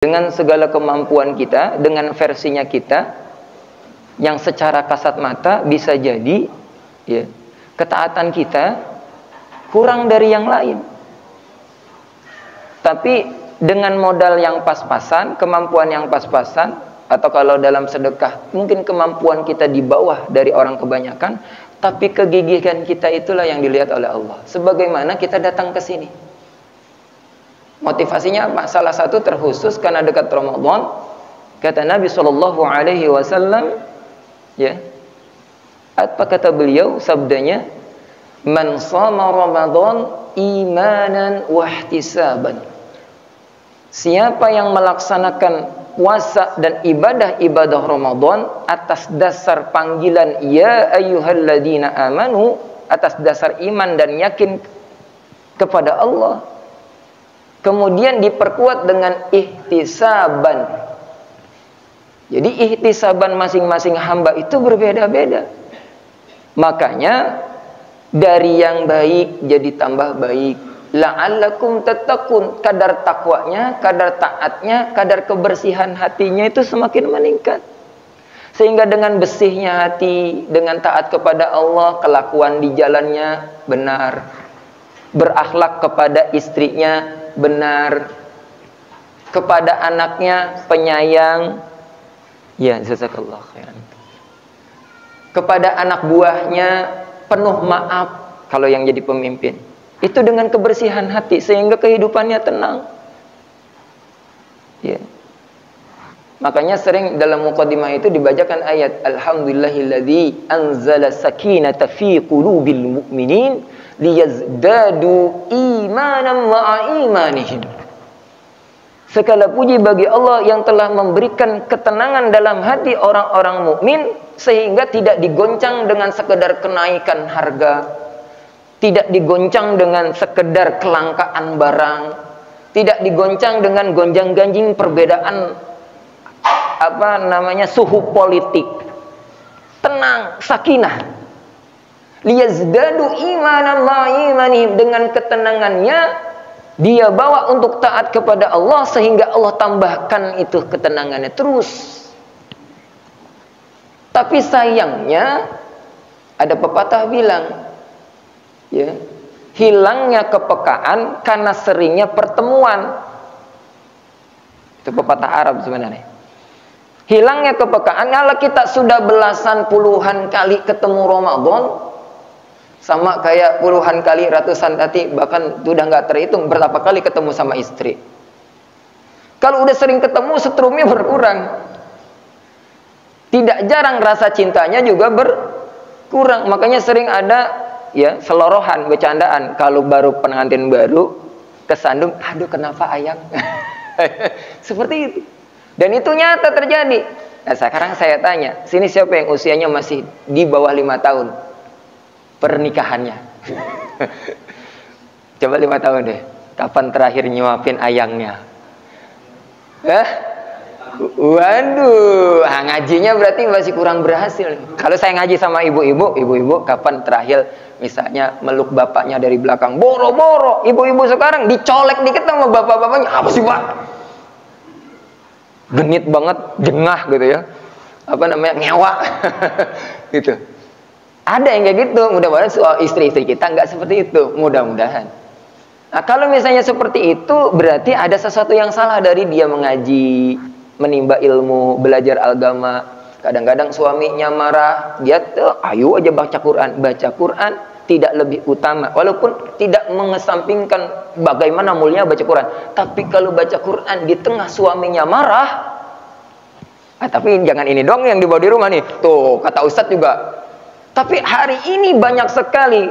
dengan segala kemampuan kita, dengan versinya kita, yang secara kasat mata bisa jadi ya, ketaatan kita kurang dari yang lain. Tapi dengan modal yang pas-pasan, kemampuan yang pas-pasan, atau kalau dalam sedekah mungkin kemampuan kita di bawah dari orang kebanyakan, tapi kegigihan kita itulah yang dilihat oleh Allah. Sebagaimana kita datang ke sini. Motivasinya apa? Salah satu terkhusus karena dekat Ramadan. Kata Nabi SAW, ya, apa kata beliau? Sabdanya, man shama Ramadan imanan wahtisaban. Siapa yang melaksanakan puasa dan ibadah-ibadah Ramadan atas dasar panggilan ya ayyuhalladzina amanu, atas dasar iman dan yakin kepada Allah, kemudian diperkuat dengan ihtisaban. Jadi ihtisaban masing-masing hamba itu berbeda-beda. Makanya dari yang baik jadi tambah baik. La'allakum tattaqun, kadar takwanya, kadar taatnya, kadar kebersihan hatinya itu semakin meningkat. Sehingga dengan bersihnya hati, dengan taat kepada Allah, kelakuan di jalannya benar, berakhlak kepada istrinya benar, kepada anaknya penyayang, ya jazakallah khairan, kepada anak buahnya penuh maaf kalau yang jadi pemimpin. Itu dengan kebersihan hati sehingga kehidupannya tenang. Ya. Makanya sering dalam muqaddimah itu dibacakan ayat alhamdulillahilladzi anzala sakinata fi qulubil mu'minin liyazdadu imanan ma'a imanihim. Segala puji bagi Allah yang telah memberikan ketenangan dalam hati orang-orang mukmin sehingga tidak digoncang dengan sekedar kenaikan harga, tidak digoncang dengan sekedar kelangkaan barang, tidak digoncang dengan gonjang-ganjing perbedaan suhu politik. Tenang, sakinah. Liyazdadu imanan ma'imanihim, dengan ketenangannya dia bawa untuk taat kepada Allah sehingga Allah tambahkan itu ketenangannya terus. Tapi sayangnya ada pepatah bilang, ya, hilangnya kepekaan karena seringnya pertemuan. Itu pepatah Arab sebenarnya. Hilangnya kepekaan kalau kita sudah belasan puluhan kali ketemu Ramadan, sama kayak puluhan kali, ratusan kali, bahkan sudah nggak terhitung berapa kali ketemu sama istri. Kalau udah sering ketemu, setrumnya berkurang. Tidak jarang rasa cintanya juga berkurang. Makanya sering ada ya selorohan, bercandaan. Kalau baru pengantin baru kesandung, aduh kenapa ayang? Seperti itu. Dan itu nyata terjadi. Nah, sekarang saya tanya, sini siapa yang usianya masih di bawah 5 tahun pernikahannya? Coba 5 tahun deh. Kapan terakhir nyuapin ayangnya? Waduh, ngajinya berarti masih kurang berhasil. Kalau saya ngaji sama ibu-ibu, kapan terakhir misalnya meluk bapaknya dari belakang? Boro-boro. Ibu-ibu sekarang dicolek dikit sama bapak-bapaknya, apa sih pak? Genit banget, jengah gitu ya. Ngewa. Gitu. Ada yang kayak gitu. Mudah-mudahan soal istri-istri kita nggak seperti itu. Mudah-mudahan. Nah, kalau misalnya seperti itu, berarti ada sesuatu yang salah dari dia mengaji, menimba ilmu, belajar agama. Kadang-kadang suaminya marah, dia tuh ayo aja baca Quran. Baca Quran tidak lebih utama, walaupun tidak mengesampingkan bagaimana mulia baca Quran. Tapi kalau baca Quran di tengah suaminya marah, tapi jangan ini dong yang dibawa di rumah nih. Tuh kata Ustadz juga. Tapi hari ini banyak sekali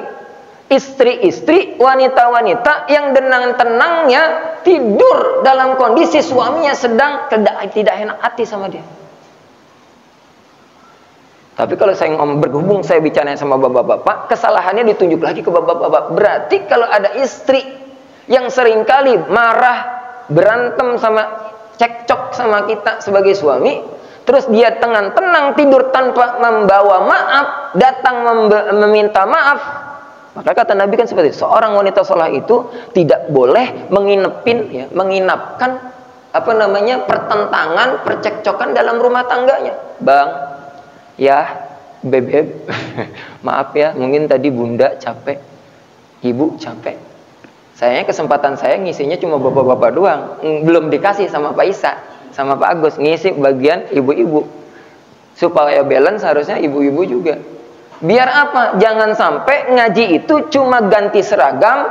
istri-istri, wanita-wanita yang dengan tenangnya tidur dalam kondisi suaminya sedang tidak enak hati sama dia. Tapi kalau saya berhubung saya bicara sama bapak-bapak, kesalahannya ditunjuk lagi ke bapak-bapak. Berarti kalau ada istri yang seringkali marah, berantem sama, cekcok sama kita sebagai suami, terus dia tenang tidur tanpa membawa maaf, datang meminta maaf, maka kata Nabi kan seperti itu. Seorang wanita saleh itu tidak boleh menginapkan apa namanya, pertentangan, percekcokan dalam rumah tangganya. Bang, ya, bebek, maaf ya, mungkin tadi bunda capek, ibu capek. Sayangnya kesempatan saya ngisinya cuma bapak-bapak doang, belum dikasih sama Pak Isa, sama Pak Agus, ngisi bagian ibu-ibu. Supaya balance harusnya ibu-ibu juga. Biar apa? Jangan sampai ngaji itu cuma ganti seragam.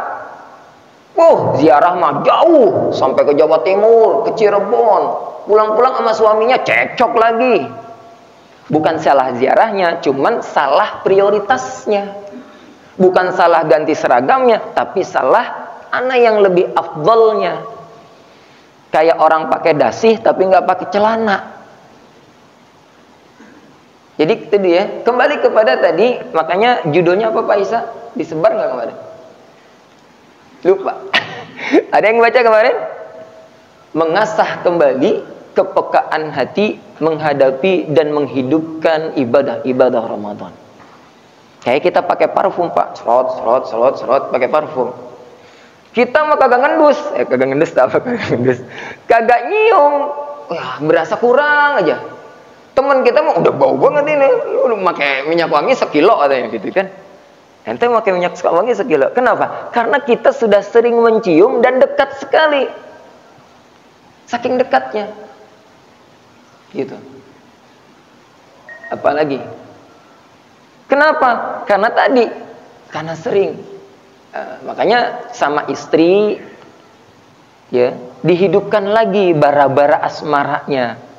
Ziarah mah jauh sampai ke Jawa Timur, ke Cirebon. Pulang-pulang sama suaminya cekcok lagi. Bukan salah ziarahnya, cuman salah prioritasnya. Bukan salah ganti seragamnya, tapi salah ana yang lebih afdolnya. Kayak orang pakai dasih tapi nggak pakai celana. Jadi itu dia. Kembali kepada tadi, makanya judulnya apa Pak Isa? Disebar nggak kemarin? Lupa. Ada yang baca kemarin? Mengasah kembali kepekaan hati menghadapi dan menghidupkan ibadah-ibadah Ramadan. Kayak kita pakai parfum Pak, serot pakai parfum. Kita mah kagak ngendus, kagak nyium, berasa kurang aja. Teman kita mah udah bau banget ini, lu pakai minyak wangi sekilo katanya gitu kan. Ente pakai minyak wangi sekilo. Kenapa? Karena kita sudah sering mencium dan dekat sekali. Saking dekatnya. Gitu. Apalagi? Kenapa? Karena tadi, karena sering. Makanya sama istri ya, dihidupkan lagi bara-bara asmaranya.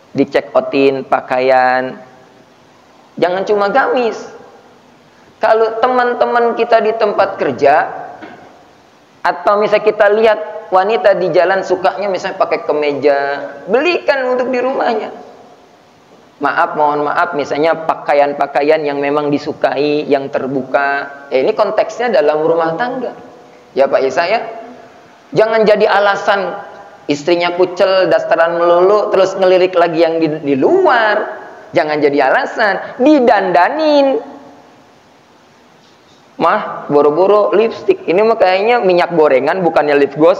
Dicek-outin pakaian, jangan cuma gamis. Kalau teman-teman kita di tempat kerja, atau misalnya kita lihat wanita di jalan sukanya misalnya pakai kemeja, belikan untuk di rumahnya. Mohon maaf, misalnya pakaian-pakaian yang memang disukai, yang terbuka. Ini konteksnya dalam rumah tangga. Ya Pak Isa ya, jangan jadi alasan istrinya kucel, dasteran melulu, terus ngelirik lagi yang di luar. Jangan jadi alasan. Didandanin. Mah, boro-boro lipstick. Ini mah kayaknya minyak gorengan, bukannya lip gloss.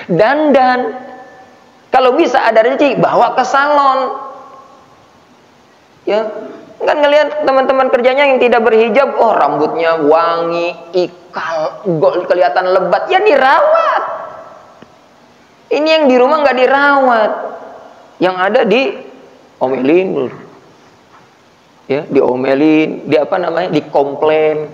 Dandan. Kalau bisa ada rezeki, bawa ke salon. Ya, kan ngelihat teman-teman kerjanya yang tidak berhijab, rambutnya wangi, ikal, kelihatan lebat. Ya dirawat. Ini yang di rumah nggak dirawat, yang ada diomelin dulu, ya diomelin, dikomplain.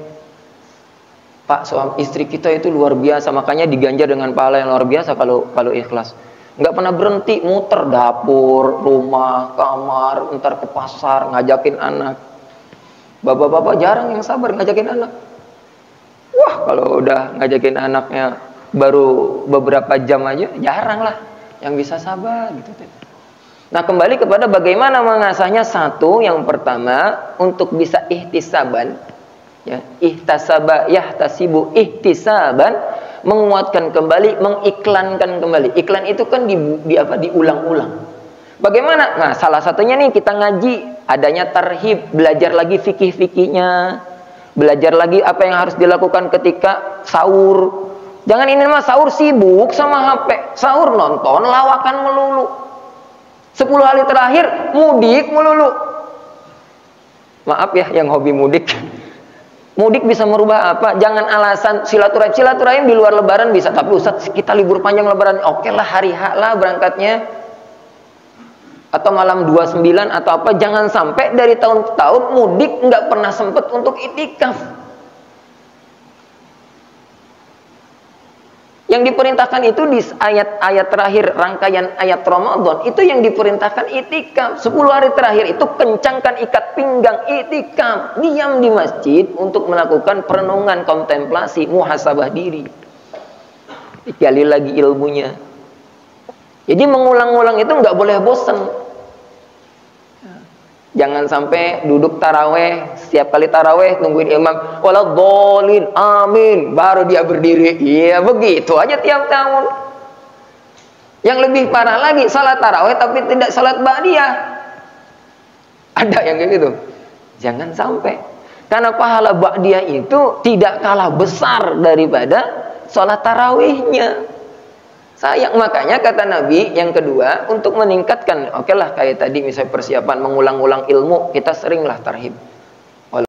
Pak, suami istri kita itu luar biasa, makanya diganjar dengan pahala yang luar biasa kalau ikhlas. Nggak pernah berhenti muter dapur, rumah, kamar, ntar ke pasar ngajakin anak. Bapak-bapak jarang yang sabar ngajakin anak. Wah, kalau udah ngajakin anaknya baru beberapa jam aja, jarang lah yang bisa sabar gitu. Nah, kembali kepada bagaimana mengasahnya. Satu, yang pertama, untuk bisa ihtisaban, ya, ihtasaba yahtasibu ihtisaban, menguatkan kembali, mengiklankan kembali. Iklan itu kan diulang-ulang. Bagaimana? Nah, salah satunya nih kita ngaji, adanya tarhib, belajar lagi fikih-fikihnya, belajar lagi apa yang harus dilakukan ketika sahur. Jangan ini mah sahur sibuk sama HP, sahur nonton lawakan melulu. 10 hari terakhir mudik melulu. Maaf ya yang hobi mudik. Mudik bisa merubah apa? Jangan alasan silaturahim. Silaturahim di luar lebaran bisa, tapi Ustaz kita libur panjang lebaran. Oke lah, hari H lah berangkatnya. Atau malam 29 atau apa. Jangan sampai dari tahun ke tahun mudik nggak pernah sempet untuk itikaf. Yang diperintahkan itu di ayat-ayat terakhir rangkaian ayat Ramadan, itu yang diperintahkan itikaf. 10 hari terakhir itu kencangkan ikat pinggang, itikaf, diam di masjid untuk melakukan perenungan, kontemplasi, muhasabah diri. Digali lagi ilmunya. Jadi mengulang-ulang itu nggak boleh bosan. Jangan sampai duduk taraweh, setiap kali taraweh tungguin imam waladhdallin amin baru dia berdiri. Iya begitu aja tiap tahun. Yang lebih parah lagi, salat taraweh tapi tidak salat ba'diyah. Ada yang kayak gitu. Jangan sampai. Karena pahala ba'diyah itu tidak kalah besar daripada salat tarawihnya. Sayang, makanya kata Nabi yang kedua untuk meningkatkan, oke lah kayak tadi misalnya persiapan mengulang-ulang ilmu, kita seringlah tarhib.